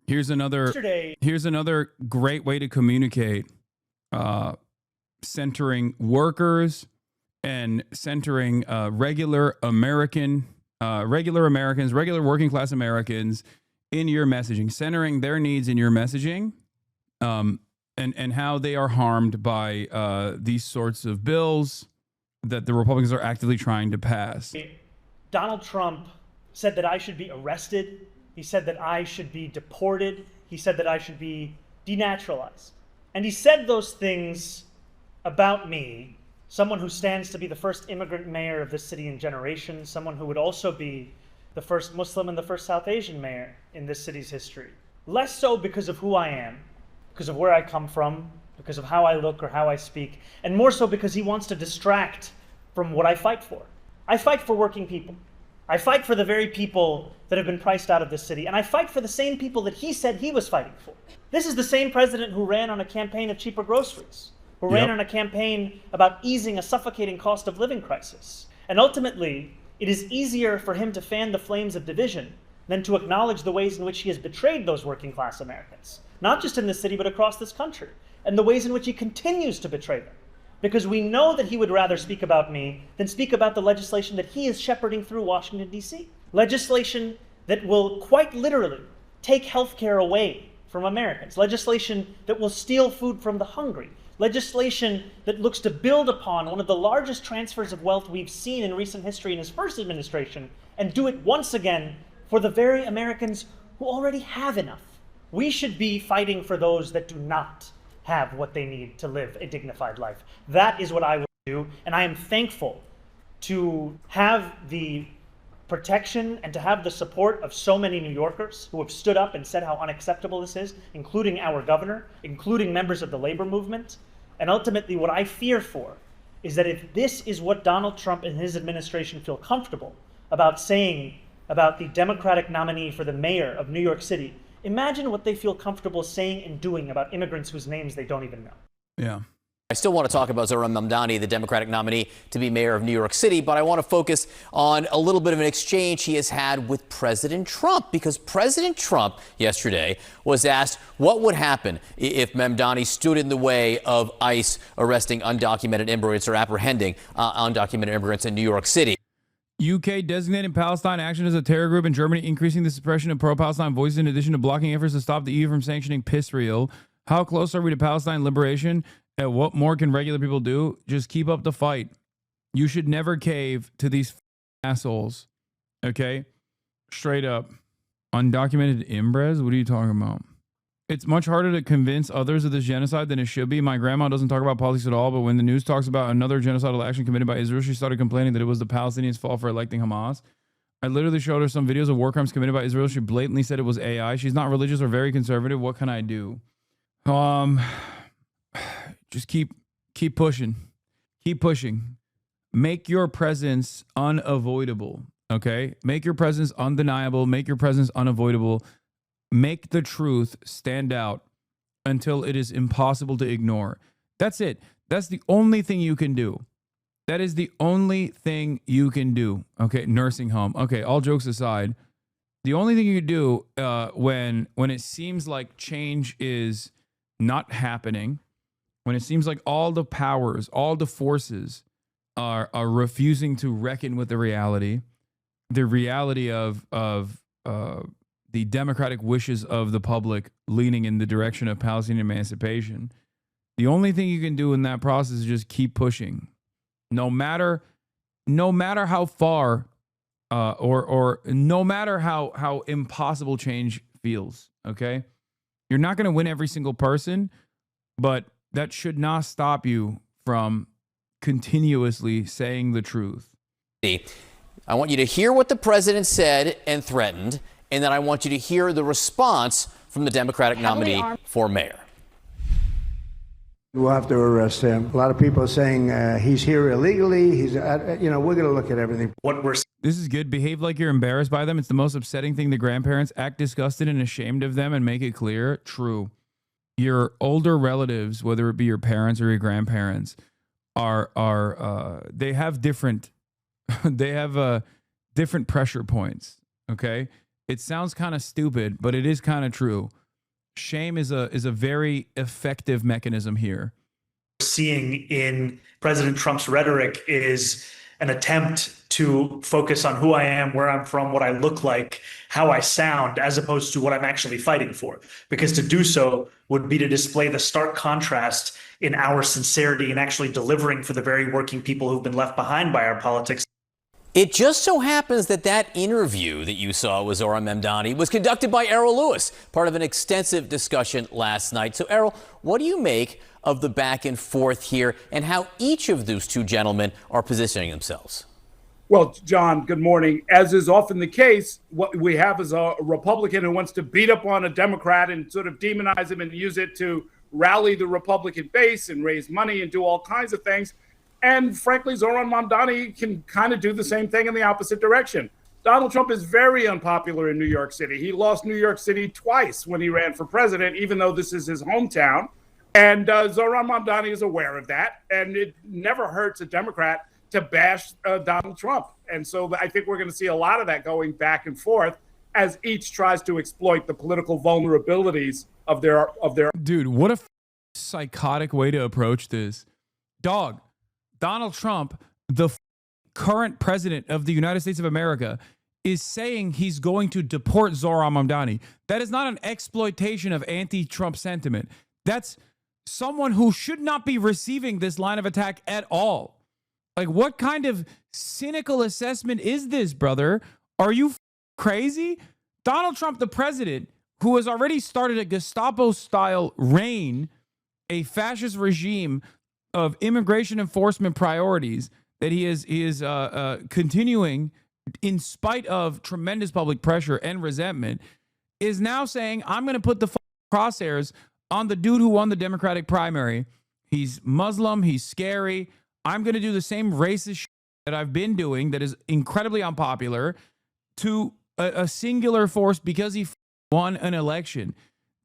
Here's another great way to communicate, centering workers and centering regular Americans, regular working class Americans in your messaging, centering their needs in your messaging, and how they are harmed by these sorts of bills that the Republicans are actively trying to pass. Donald Trump said that I should be arrested. He said that I should be deported. He said that I should be denaturalized. And he said those things about me, someone who stands to be the first immigrant mayor of this city in generations, someone who would also be the first Muslim and the first South Asian mayor in this city's history. Less so because of who I am, because of where I come from, because of how I look or how I speak, and more so because he wants to distract from what I fight for. I fight for working people. I fight for the very people that have been priced out of this city, and I fight for the same people that he said he was fighting for. This is the same president who ran on a campaign of cheaper groceries, who ran on a campaign about easing a suffocating cost of living crisis. And ultimately, it is easier for him to fan the flames of division than to acknowledge the ways in which he has betrayed those working class Americans, not just in this city, but across this country, and the ways in which he continues to betray them. Because we know that he would rather speak about me than speak about the legislation that he is shepherding through Washington, D.C. Legislation that will quite literally take health care away from Americans. Legislation that will steal food from the hungry. Legislation that looks to build upon one of the largest transfers of wealth we've seen in recent history in his first administration and do it once again for the very Americans who already have enough. We should be fighting for those that do not have what they need to live a dignified life. That is what I will do, and I am thankful to have the protection and to have the support of so many New Yorkers who have stood up and said how unacceptable this is, including our governor, including members of the labor movement. And ultimately, what I fear for is that if this is what Donald Trump and his administration feel comfortable about saying about the Democratic nominee for the mayor of New York City, imagine what they feel comfortable saying and doing about immigrants whose names they don't even know. Yeah. I still want to talk about Zohran Mamdani, the Democratic nominee to be mayor of New York City, but I want to focus on a little bit of an exchange he has had with President Trump, because President Trump yesterday was asked what would happen if Mamdani stood in the way of ICE arresting undocumented immigrants or apprehending undocumented immigrants in New York City. UK designating Palestine action as a terror group, and Germany increasing the suppression of pro-Palestine voices in addition to blocking efforts to stop the EU from sanctioning Israel. How close are we to Palestine liberation? And what more can regular people do? Just keep up the fight. You should never cave to these assholes. Okay? Straight up. Undocumented imbres? What are you talking about? It's much harder to convince others of this genocide than it should be. My grandma doesn't talk about politics at all, but when the news talks about another genocidal action committed by Israel, she started complaining that it was the Palestinians' fault for electing Hamas. I literally showed her some videos of war crimes committed by Israel. She blatantly said it was AI. She's not religious or very conservative. What can I do? Just keep pushing. Keep pushing. Make your presence unavoidable, okay? Make your presence undeniable. Make your presence unavoidable. Make the truth stand out until it is impossible to ignore. That's it. That's the only thing you can do. That is the only thing you can do. Okay, nursing home. Okay, all jokes aside, the only thing you can do when it seems like change is not happening, when it seems like all the powers, all the forces are refusing to reckon with the reality of the democratic wishes of the public leaning in the direction of Palestinian emancipation, the only thing you can do in that process is just keep pushing. No matter how far or no matter how impossible change feels, okay? You're not going to win every single person, but that should not stop you from continuously saying the truth. I want you to hear what the president said and threatened, and then I want you to hear the response from the Democratic nominee for mayor. We'll have to arrest him. A lot of people are saying he's here illegally. We're going to look at everything. This is good. Behave like you're embarrassed by them. It's the most upsetting thing to grandparents. Act disgusted and ashamed of them and make it clear. True. Your older relatives, whether it be your parents or your grandparents, they have different different pressure points. Okay. It sounds kind of stupid, but it is kind of true. Shame is a very effective mechanism here. Seeing in President Trump's rhetoric is an attempt to focus on who I am, where I'm from, what I look like, how I sound, as opposed to what I'm actually fighting for. Because to do so would be to display the stark contrast in our sincerity and actually delivering for the very working people who've been left behind by our politics. It just so happens that that interview that you saw with Zohran Mamdani was conducted by Errol Lewis, part of an extensive discussion last night. So, Errol, what do you make of the back and forth here and how each of those two gentlemen are positioning themselves? Well, John, good morning. As is often the case, what we have is a Republican who wants to beat up on a Democrat and sort of demonize him and use it to rally the Republican base and raise money and do all kinds of things. And frankly, Zohran Mamdani can kind of do the same thing in the opposite direction. Donald Trump is very unpopular in New York City. He lost New York City twice when he ran for president, even though this is his hometown. And Zohran Mamdani is aware of that. And it never hurts a Democrat to bash Donald Trump. And so I think we're going to see a lot of that going back and forth as each tries to exploit the political vulnerabilities of their. Dude, what a psychotic way to approach this. Dog, Donald Trump, the current president of the United States of America, is saying he's going to deport Zohran Mamdani. That is not an exploitation of anti-Trump sentiment. That's someone who should not be receiving this line of attack at all. Like, what kind of cynical assessment is this, brother? Are you crazy? Donald Trump, the president, who has already started a Gestapo-style reign, a fascist regime of immigration enforcement priorities that he is continuing in spite of tremendous public pressure and resentment, is now saying, I'm going to put the crosshairs on the dude who won the Democratic primary. He's Muslim. He's scary. I'm going to do the same racist shit that I've been doing that is incredibly unpopular to a singular force because he won an election.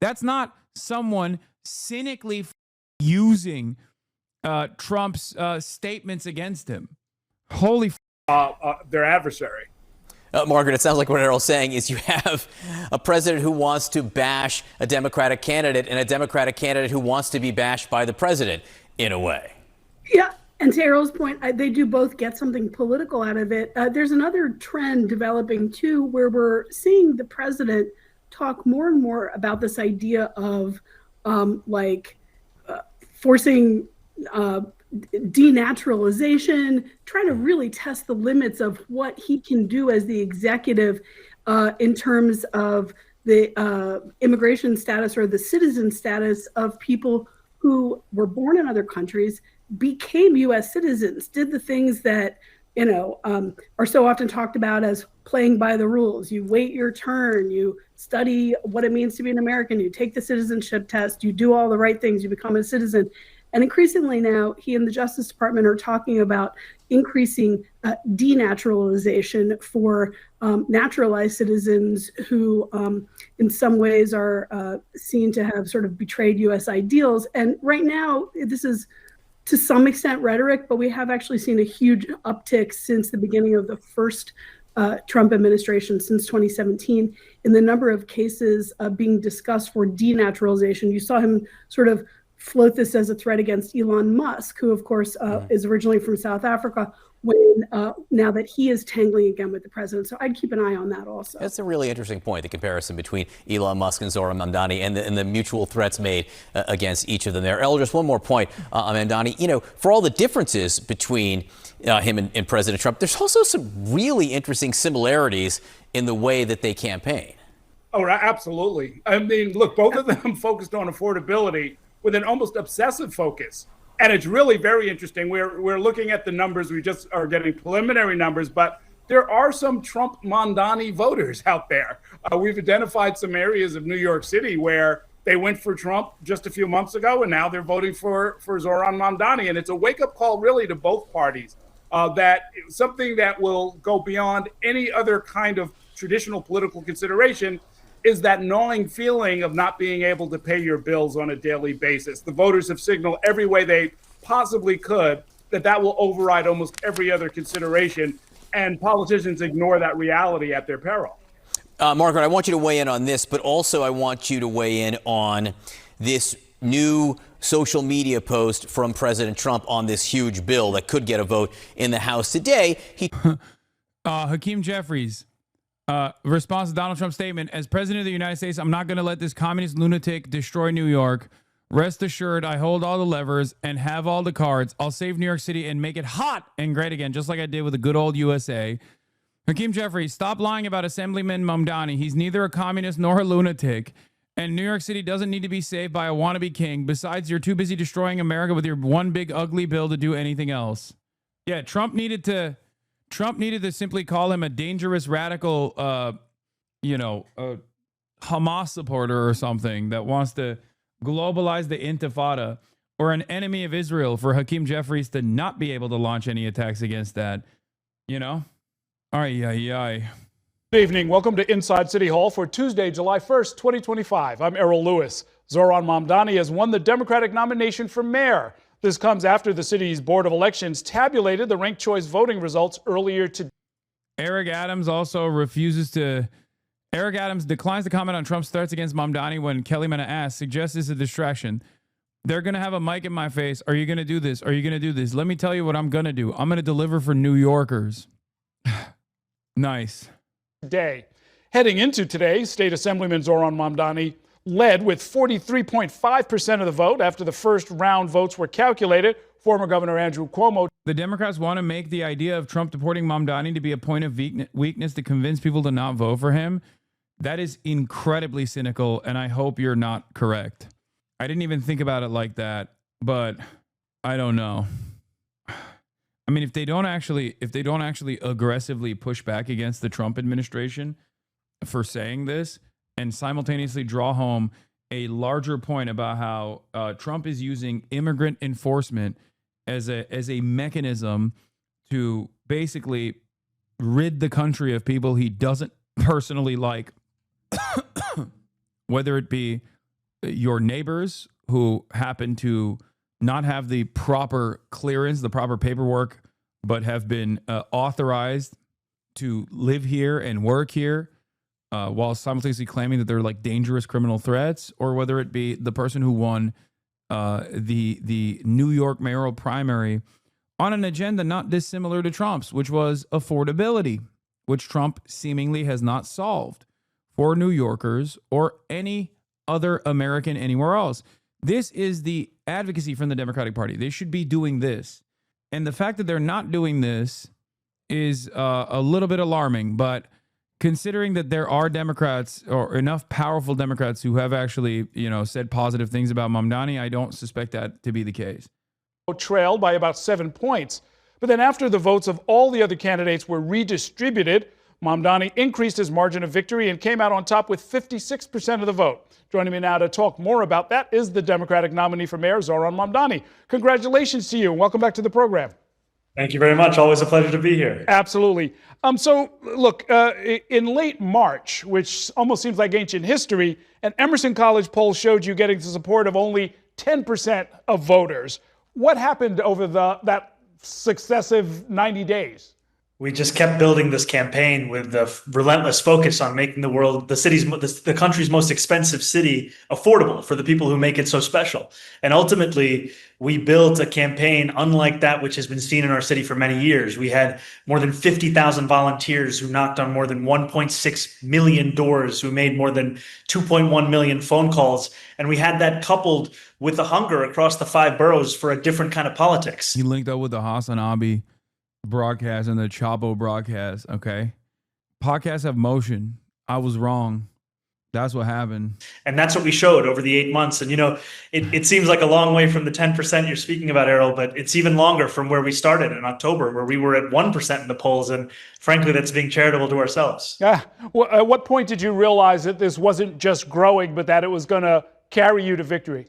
That's not someone cynically using Trump's statements against him. Holy Their adversary. Margaret, it sounds like what Errol's saying is you have a president who wants to bash a Democratic candidate and a Democratic candidate who wants to be bashed by the president, in a way. Yeah, and to Errol's point, they do both get something political out of it. There's another trend developing, too, where we're seeing the president talk more and more about this idea of forcing denaturalization, trying to really test the limits of what he can do as the executive in terms of the immigration status or the citizen status of people who were born in other countries, became U.S. citizens, did the things that are so often talked about as playing by the rules. You wait your turn, you study what it means to be an American, you take the citizenship test, you do all the right things, you become a citizen. And increasingly now, he and the Justice Department are talking about increasing denaturalization for naturalized citizens who in some ways are seen to have sort of betrayed U.S. ideals. And right now, this is to some extent rhetoric, but we have actually seen a huge uptick since the beginning of the first Trump administration, since 2017, in the number of cases being discussed for denaturalization. You saw him sort of float this as a threat against Elon Musk, who, of course, is originally from South Africa, when now that he is tangling again with the president. So I'd keep an eye on that also. That's a really interesting point, the comparison between Elon Musk and Zohran Mamdani and the mutual threats made against each of them there. Errol, just one more point on Mamdani. For all the differences between him and President Trump, there's also some really interesting similarities in the way that they campaign. Oh, absolutely. I mean, look, both of them focused on affordability with an almost obsessive focus. And it's really very interesting. We're looking at the numbers. We just are getting preliminary numbers, but there are some Trump Mamdani voters out there. We've identified some areas of New York City where they went for Trump just a few months ago, and now they're voting for Zohran Mamdani. And it's a wake-up call really to both parties, that something that will go beyond any other kind of traditional political consideration is that gnawing feeling of not being able to pay your bills on a daily basis. The voters have signaled every way they possibly could that will override almost every other consideration, and politicians ignore that reality at their peril. Margaret, I want you to weigh in on this, but also I want you to weigh in on this new social media post from President Trump on this huge bill that could get a vote in the House today. Hakeem Jeffries, response to Donald Trump's statement: as president of the United States, I'm not going to let this communist lunatic destroy New York. Rest assured, I hold all the levers and have all the cards. I'll save New York City and make it hot and great again, just like I did with the good old USA. Hakeem Jeffries, stop lying about Assemblyman Mamdani. He's neither a communist nor a lunatic. And New York City doesn't need to be saved by a wannabe king. Besides, you're too busy destroying America with your one big ugly bill to do anything else. Yeah, Trump needed to simply call him a dangerous radical, Hamas supporter or something that wants to globalize the Intifada, or an enemy of Israel, for Hakeem Jeffries to not be able to launch any attacks against that. Good evening. Welcome to Inside City Hall for Tuesday, July 1st, 2025. I'm Errol Lewis. Zohran Mamdani has won the Democratic nomination for mayor. This comes after the city's Board of Elections tabulated the ranked choice voting results earlier today. Eric Adams declines to comment on Trump's threats against Mamdani when Kelly Mena asks, suggests it's a distraction. They're going to have a mic in my face. Are you going to do this? Are you going to do this? Let me tell you what I'm going to do. I'm going to deliver for New Yorkers. Nice. Day. Heading into today, State Assemblyman Zohran Mamdani led with 43.5% of the vote after the first round votes were calculated. Former Governor Andrew Cuomo. The Democrats want to make the idea of Trump deporting Mamdani to be a point of weakness to convince people to not vote for him. That is incredibly cynical, and I hope you're not correct. I didn't even think about it like that, but I don't know. I mean, if they don't actually aggressively push back against the Trump administration for saying this, and simultaneously draw home a larger point about how Trump is using immigrant enforcement as a mechanism to basically rid the country of people he doesn't personally like, whether it be your neighbors who happen to not have the proper clearance, the proper paperwork, but have been authorized to live here and work here, while simultaneously claiming that they're like dangerous criminal threats, or whether it be the person who won the New York mayoral primary on an agenda not dissimilar to Trump's, which was affordability, which Trump seemingly has not solved for New Yorkers or any other American anywhere else. This is the advocacy from the Democratic Party. They should be doing this. And the fact that they're not doing this is a little bit alarming, but considering that there are Democrats, or enough powerful Democrats, who have actually, said positive things about Mamdani, I don't suspect that to be the case. Trailed by about 7 points. But then after the votes of all the other candidates were redistributed, Mamdani increased his margin of victory and came out on top with 56% of the vote. Joining me now to talk more about that is the Democratic nominee for mayor, Zohran Mamdani. Congratulations to you, and welcome back to the program. Thank you very much. Always a pleasure to be here. Absolutely. So, look, in late March, which almost seems like ancient history, an Emerson College poll showed you getting the support of only 10% of voters. What happened over that successive 90 days? We just kept building this campaign with the relentless focus on making the country's most expensive city affordable for the people who make it so special. And ultimately, we built a campaign unlike that which has been seen in our city for many years. We had more than 50,000 volunteers who knocked on more than 1.6 million doors, who made more than 2.1 million phone calls. And we had that coupled with the hunger across the 5 boroughs for a different kind of politics. He linked up with the Hasan broadcast and the Chapo broadcast. Okay. Podcasts have motion. I was wrong. That's what happened. And that's what we showed over the 8 months. And, it seems like a long way from the 10% you're speaking about, Errol, but it's even longer from where we started in October, where we were at 1% in the polls. And frankly, that's being charitable to ourselves. Yeah. Well, at what point did you realize that this wasn't just growing, but that it was going to carry you to victory?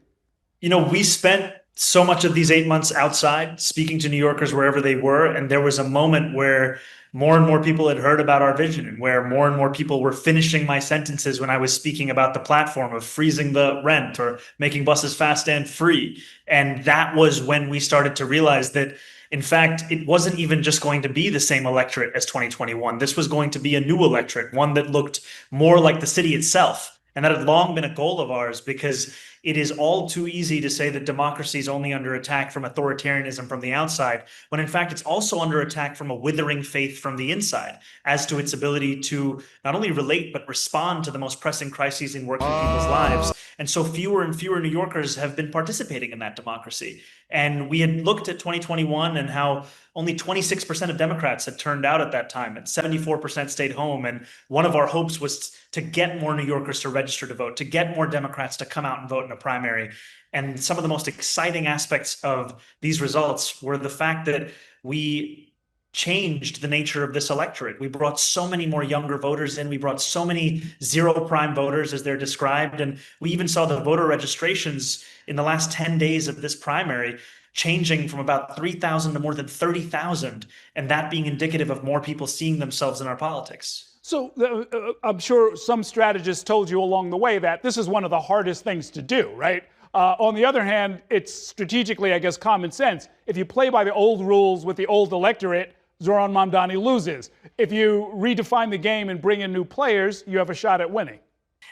We spent so much of these 8 months outside, speaking to New Yorkers wherever they were. And there was a moment where more and more people had heard about our vision, and where more and more people were finishing my sentences when I was speaking about the platform of freezing the rent or making buses fast and free. And that was when we started to realize that In fact, it wasn't even just going to be the same electorate as 2021. This was going to be a new electorate, one that looked more like the city itself. And that had long been a goal of ours, because it is all too easy to say that democracy is only under attack from authoritarianism from the outside, when in fact it's also under attack from a withering faith from the inside as to its ability to not only relate but respond to the most pressing crises in working people's lives. And so fewer and fewer New Yorkers have been participating in that democracy. And we had looked at 2021 and how only 26% of Democrats had turned out at that time, and 74% stayed home. And one of our hopes was to get more New Yorkers to register to vote, to get more Democrats to come out and vote in a primary. And some of the most exciting aspects of these results were the fact that we changed the nature of this electorate. We brought so many more younger voters in. We brought so many zero prime voters, as they're described. And we even saw the voter registrations in the last 10 days of this primary changing from about 3,000 to more than 30,000, and that being indicative of more people seeing themselves in our politics. So I'm sure some strategists told you along the way that this is one of the hardest things to do, right? On the other hand, it's strategically, I guess, common sense. If you play by the old rules with the old electorate, Zohran Mamdani loses. If you redefine the game and bring in new players, you have a shot at winning.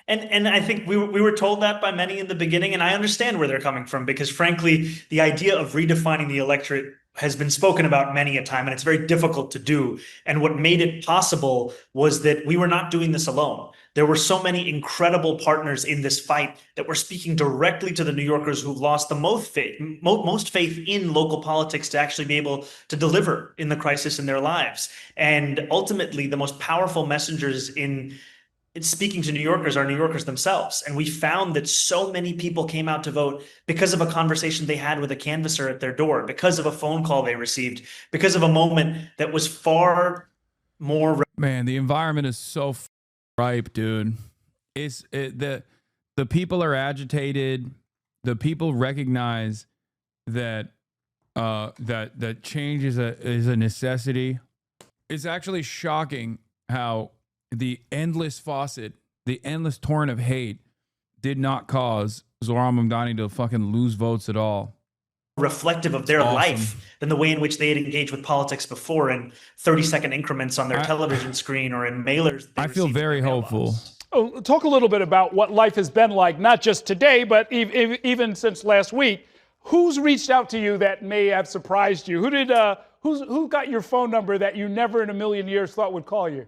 And I think we were told that by many in the beginning, and I understand where they're coming from, because frankly, the idea of redefining the electorate has been spoken about many a time, and it's very difficult to do. And what made it possible was that we were not doing this alone. There were so many incredible partners in this fight that were speaking directly to the New Yorkers who've lost the most faith in local politics to actually be able to deliver in the crisis in their lives. And ultimately, the most powerful messengers in speaking to New Yorkers are New Yorkers themselves. And we found that so many people came out to vote because of a conversation they had with a canvasser at their door, because of a phone call they received, because of a moment that was far more. Man, the environment is so ripe, dude. The people are agitated. The people recognize that that change is a necessity. It's actually shocking how the endless faucet, the endless torrent of hate did not cause Zohran Mamdani to fucking lose votes at all. Reflective of their life than the way in which they had engaged with politics before, in 30-second increments on their television screen or in mailers. I feel very hopeful. Oh, talk a little bit about what life has been like, not just today, but even since last week. Who's reached out to you that may have surprised you? Who got your phone number that you never in a million years thought would call you?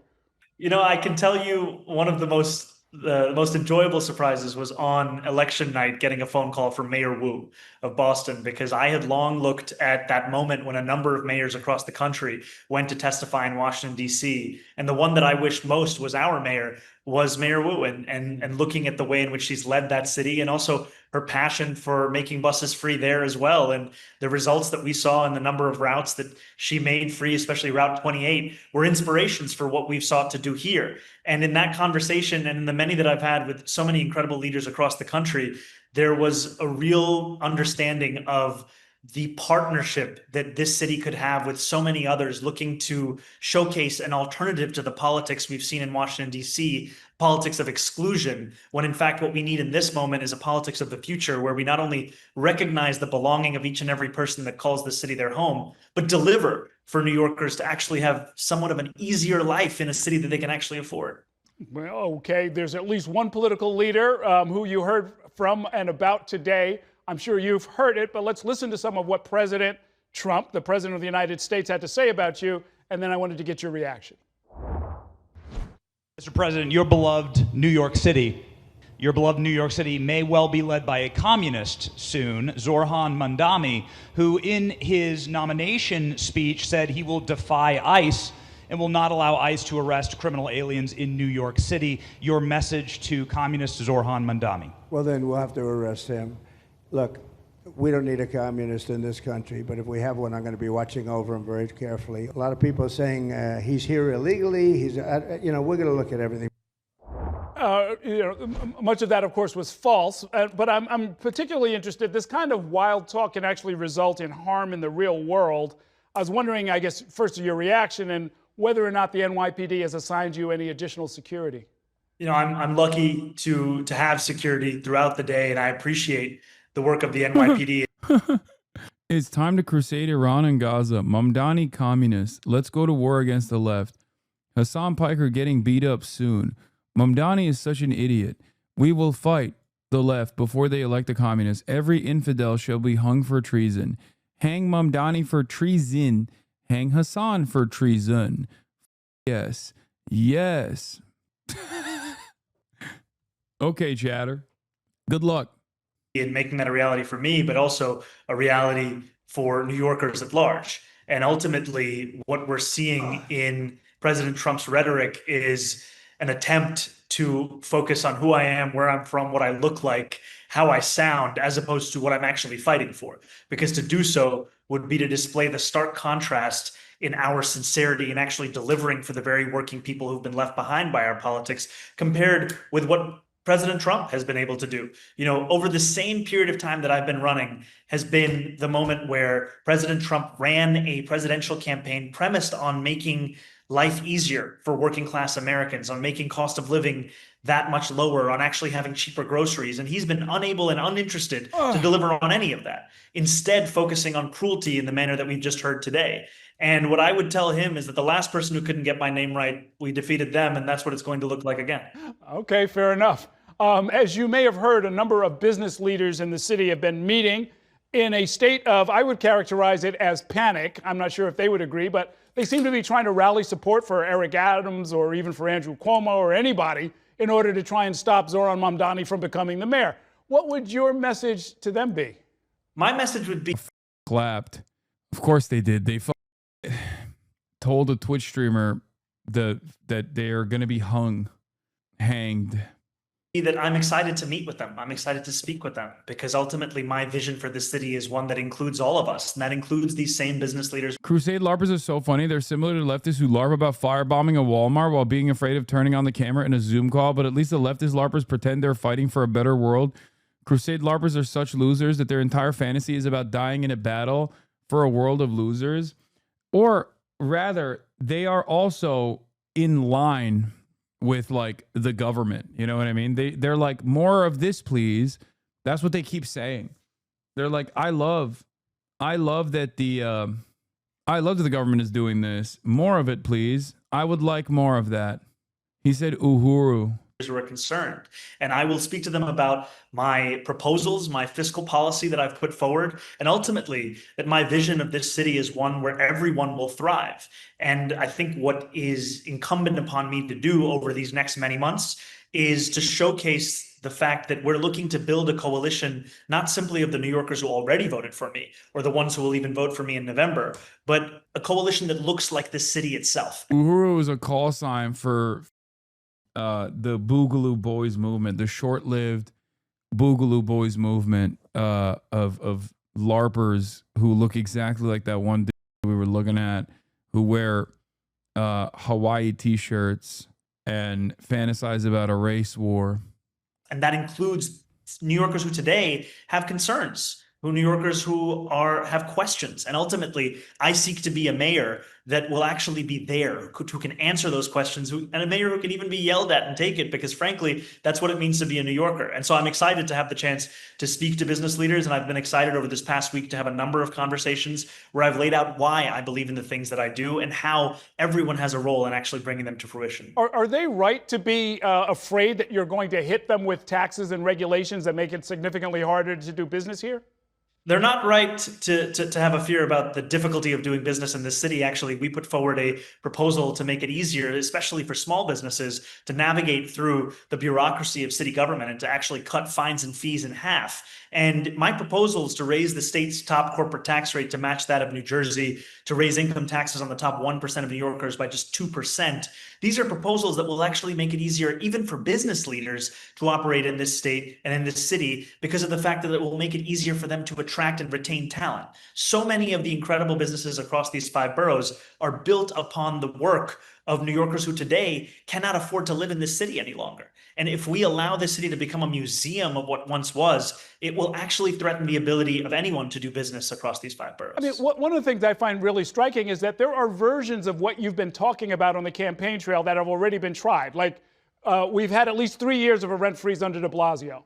You know, I can tell you one of the most enjoyable surprises was on election night getting a phone call from Mayor Wu of Boston, because I had long looked at that moment when a number of mayors across the country went to testify in Washington, D.C. And the one that I wished most was our mayor, was Mayor Wu, and looking at the way in which she's led that city, and also her passion for making buses free there as well. And the results that we saw in the number of routes that she made free, especially Route 28, were inspirations for what we've sought to do here. And in that conversation, and in the many that I've had with so many incredible leaders across the country, there was a real understanding of the partnership that this city could have with so many others looking to showcase an alternative to the politics we've seen in Washington, D.C., politics of exclusion, when in fact what we need in this moment is a politics of the future, where we not only recognize the belonging of each and every person that calls this city their home, but deliver for New Yorkers to actually have somewhat of an easier life in a city that they can actually afford. Well, okay, there's at least one political leader who you heard from and about today. I'm sure you've heard it, but let's listen to some of what President Trump, the President of the United States, had to say about you, and then I wanted to get your reaction. Mr. President, your beloved New York City may well be led by a communist soon, Zohran Mamdani, who in his nomination speech said he will defy ICE and will not allow ICE to arrest criminal aliens in New York City. Your message to communist Zohran Mamdani? Well, then we'll have to arrest him. Look, we don't need a communist in this country, but if we have one, I'm going to be watching over him very carefully. A lot of people are saying he's here illegally. We're going to look at everything. Much of that, of course, was false. But I'm particularly interested. This kind of wild talk can actually result in harm in the real world. I was wondering, I guess, first your reaction and whether or not the NYPD has assigned you any additional security. You know, I'm lucky to have security throughout the day, and I appreciate the work of the NYPD. It's time to crusade Iran and Gaza. Mamdani communists. Let's go to war against the left. Hasan Piker getting beat up soon. Mamdani is such an idiot. We will fight the left before they elect the communists. Every infidel shall be hung for treason. Hang Mamdani for treason. Hang Hasan for treason. Yes. Yes. Okay, chatter. Good luck. In making that a reality for me, but also a reality for New Yorkers at large. And ultimately, what we're seeing in President Trump's rhetoric is an attempt to focus on who I am, where I'm from, what I look like, how I sound, as opposed to what I'm actually fighting for. Because to do so would be to display the stark contrast in our sincerity and actually delivering for the very working people who've been left behind by our politics, compared with what President Trump has been able to do. You know, over the same period of time that I've been running has been the moment where President Trump ran a presidential campaign premised on making life easier for working class Americans, on making cost of living that much lower, on actually having cheaper groceries. And he's been unable and uninterested to deliver on any of that, instead focusing on cruelty in the manner that we've just heard today. And what I would tell him is that the last person who couldn't get my name right, we defeated them, and that's what it's going to look like again. Okay, fair enough. As you may have heard, a number of business leaders in the city have been meeting in a state of, I would characterize it as panic. I'm not sure if they would agree, but they seem to be trying to rally support for Eric Adams or even for Andrew Cuomo or anybody in order to try and stop Zohran Mamdani from becoming the mayor. What would your message to them be? My message would be Clapped. Of course they did. They told a Twitch streamer that they are going to be hanged. That I'm excited to meet with them. I'm excited to speak with them, because ultimately my vision for this city is one that includes all of us, and that includes these same business leaders. Crusade LARPers are so funny. They're similar to leftists who LARP about firebombing a Walmart while being afraid of turning on the camera in a Zoom call, but at least the leftist LARPers pretend they're fighting for a better world. Crusade LARPers are such losers that their entire fantasy is about dying in a battle for a world of losers. Or rather, they are also in line with like the government, you know what I mean? They're like, more of this, please. That's what they keep saying. They're like, I love that the government is doing this. More of it, please. I would like more of that. He said, Uhuru. Who are concerned. And I will speak to them about my proposals, my fiscal policy that I've put forward, and ultimately that my vision of this city is one where everyone will thrive. And I think what is incumbent upon me to do over these next many months is to showcase the fact that we're looking to build a coalition, not simply of the New Yorkers who already voted for me, or the ones who will even vote for me in November, but a coalition that looks like the city itself. Uhuru is a call sign for the Boogaloo Boys movement, the short-lived Boogaloo Boys movement of LARPers who look exactly like that one dude we were looking at, who wear Hawaii t-shirts and fantasize about a race war. And that includes New Yorkers who today have concerns, New Yorkers who have questions. And ultimately, I seek to be a mayor that will actually be there, who can answer those questions, and a mayor who can even be yelled at and take it, because frankly, that's what it means to be a New Yorker. And so I'm excited to have the chance to speak to business leaders. And I've been excited over this past week to have a number of conversations where I've laid out why I believe in the things that I do and how everyone has a role in actually bringing them to fruition. Are they right to be afraid that you're going to hit them with taxes and regulations that make it significantly harder to do business here? They're not right to have a fear about the difficulty of doing business in this city. Actually, we put forward a proposal to make it easier, especially for small businesses, to navigate through the bureaucracy of city government and to actually cut fines and fees in half. And my proposal is to raise the state's top corporate tax rate to match that of New Jersey, to raise income taxes on the top 1% of New Yorkers by just 2%. These are proposals that will actually make it easier even for business leaders to operate in this state and in this city, because of the fact that it will make it easier for them to attract and retain talent. So many of the incredible businesses across these 5 boroughs are built upon the work of New Yorkers who today cannot afford to live in this city any longer. And if we allow this city to become a museum of what once was, it will actually threaten the ability of anyone to do business across these 5 boroughs. I mean, one of the things I find really striking is that there are versions of what you've been talking about on the campaign trail that have already been tried. Like, we've had at least 3 years of a rent freeze under de Blasio.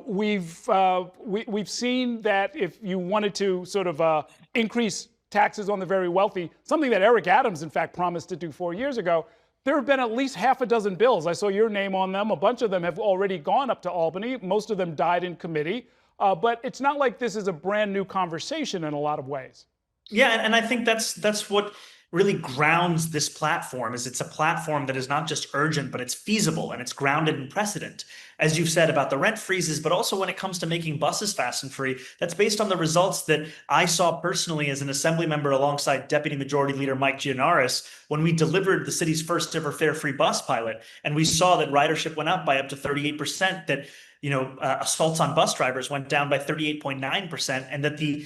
We've seen that if you wanted to sort of increase taxes on the very wealthy, something that Eric Adams, in fact, promised to do 4 years ago, there have been at least half a dozen bills. I saw your name on them. A bunch of them have already gone up to Albany. Most of them died in committee. But it's not like this is a brand new conversation in a lot of ways. Yeah, and I think that's what really grounds this platform. Is it's a platform that is not just urgent, but it's feasible and it's grounded in precedent. As you've said about the rent freezes, but also when it comes to making buses fast and free, that's based on the results that I saw personally as an assembly member alongside Deputy Majority Leader Mike Gianaris when we delivered the city's first ever fare-free bus pilot, and we saw that ridership went up by up to 38%, that assaults on bus drivers went down by 38.9%, and that the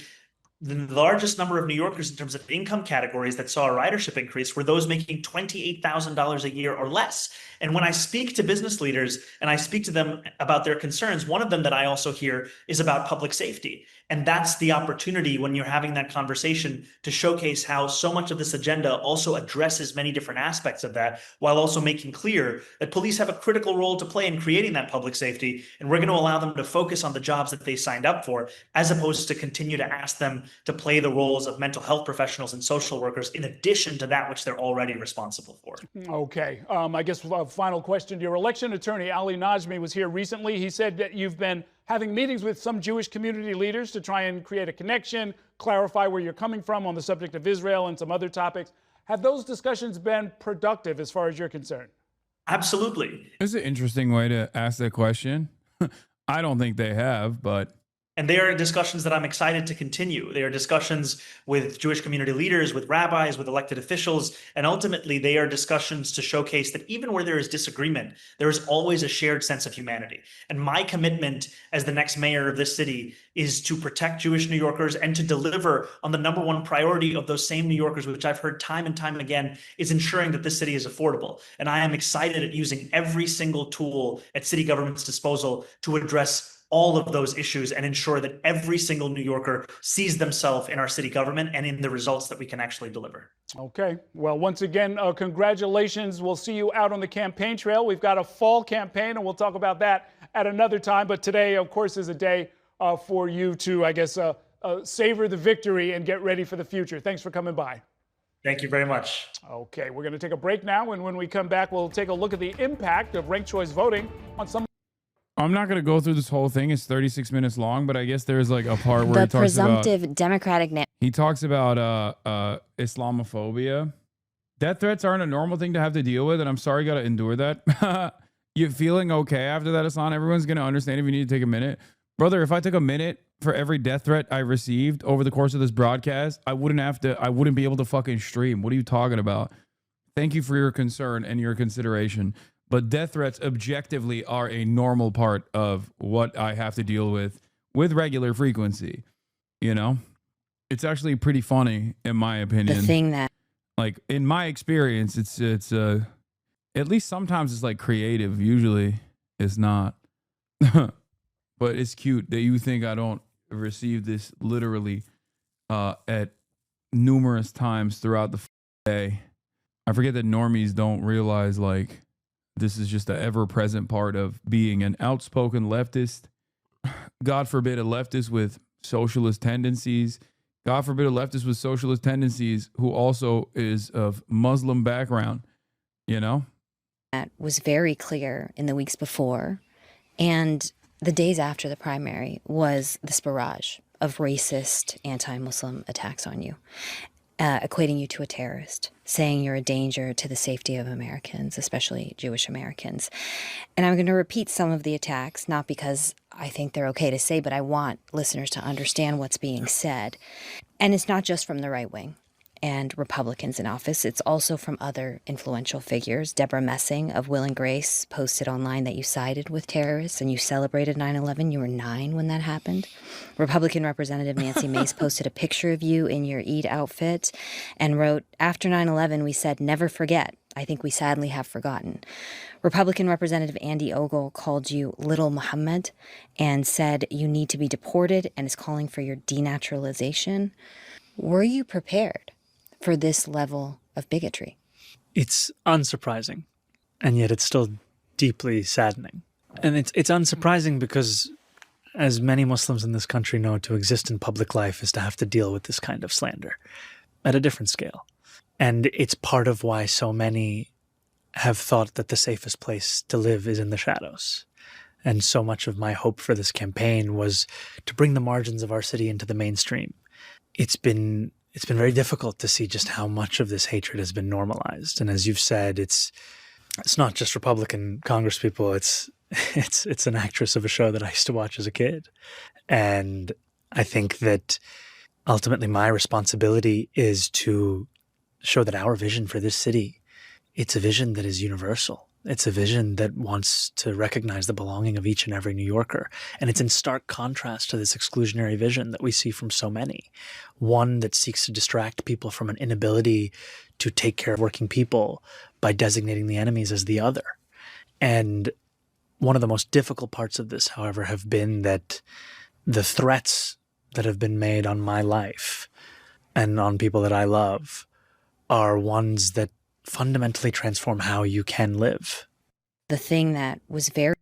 largest number of New Yorkers in terms of income categories that saw a ridership increase were those making $28,000 a year or less. And when I speak to business leaders and I speak to them about their concerns, one of them that I also hear is about public safety. And that's the opportunity when you're having that conversation to showcase how so much of this agenda also addresses many different aspects of that, while also making clear that police have a critical role to play in creating that public safety. And we're going to allow them to focus on the jobs that they signed up for, as opposed to continue to ask them to play the roles of mental health professionals and social workers in addition to that which they're already responsible for. Okay. I guess a final question. Your election attorney, Ali Najmi, was here recently. He said that you've been having meetings with some Jewish community leaders to try and create a connection, clarify where you're coming from on the subject of Israel and some other topics. Have those discussions been productive as far as you're concerned? Absolutely. It's an interesting way to ask that question. I don't think they have, but And they are discussions that I'm excited to continue. They are discussions with Jewish community leaders, with rabbis, with elected officials, and ultimately they are discussions to showcase that even where there is disagreement, there is always a shared sense of humanity. And my commitment as the next mayor of this city is to protect Jewish New Yorkers and to deliver on the number one priority of those same New Yorkers, which I've heard time and time again, is ensuring that this city is affordable. And I am excited at using every single tool at city government's disposal to address all of those issues and ensure that every single New Yorker sees themselves in our city government and in the results that we can actually deliver. Okay. Well, once again, congratulations. We'll see you out on the campaign trail. We've got a fall campaign, and we'll talk about that at another time. But today, of course, is a day for you to, I guess, savor the victory and get ready for the future. Thanks for coming by. Thank you very much. Okay. We're going to take a break now, and when we come back, we'll take a look at the impact of ranked choice voting on some. I'm not going to go through this whole thing. It's 36 minutes long, but I guess there's like a part where the he talks presumptive about, Democratic. He talks about Islamophobia. Death threats aren't a normal thing to have to deal with, and I'm sorry you got to endure that. You feeling okay after that, Hasan? Everyone's going to understand if you need to take a minute. Brother, if I took a minute for every death threat I received over the course of this broadcast, I wouldn't be able to fucking stream. What are you talking about? Thank you for your concern and your consideration. But death threats objectively are a normal part of what I have to deal with regular frequency. You know, it's actually pretty funny, in my opinion. The thing that, like, in my experience, it's at least sometimes it's like creative. Usually it's not. But it's cute that you think I don't receive this literally at numerous times throughout the day. I forget that normies don't realize, like, this is just an ever-present part of being an outspoken leftist. God forbid a leftist with socialist tendencies. God forbid a leftist with socialist tendencies who also is of Muslim background, you know? that was very clear in the weeks before and the days after the primary was this barrage of racist, anti-Muslim attacks on you. Equating you to a terrorist, saying you're a danger to the safety of Americans, especially Jewish Americans. And I'm going to repeat some of the attacks, not because I think they're okay to say, but I want listeners to understand what's being said. And it's not just from the right wing and Republicans in office. It's also from other influential figures. Deborah Messing of Will and Grace posted online that you sided with terrorists and you celebrated 9/11. You were 9 when that happened. Republican Representative Nancy Mace posted a picture of you in your Eid outfit and wrote, "After 9/11, we said never forget. I think we sadly have forgotten." Republican Representative Andy Ogle called you Little Muhammad and said you need to be deported and is calling for your denaturalization. Were you prepared for this level of bigotry? It's unsurprising, and yet it's still deeply saddening. And it's unsurprising because, as many Muslims in this country know, to exist in public life is to have to deal with this kind of slander at a different scale. And it's part of why so many have thought that the safest place to live is in the shadows. And so much of my hope for this campaign was to bring the margins of our city into the mainstream. It's been very difficult to see just how much of this hatred has been normalized. And as you've said, it's not just Republican congresspeople. It's an actress of a show that I used to watch as a kid. And I think that ultimately my responsibility is to show that our vision for this city, it's a vision that is universal. It's a vision that wants to recognize the belonging of each and every New Yorker. And it's in stark contrast to this exclusionary vision that we see from so many. One that seeks to distract people from an inability to take care of working people by designating the enemies as the other. And one of the most difficult parts of this, however, have been that the threats that have been made on my life and on people that I love are ones that fundamentally transform how you can live. The thing that was very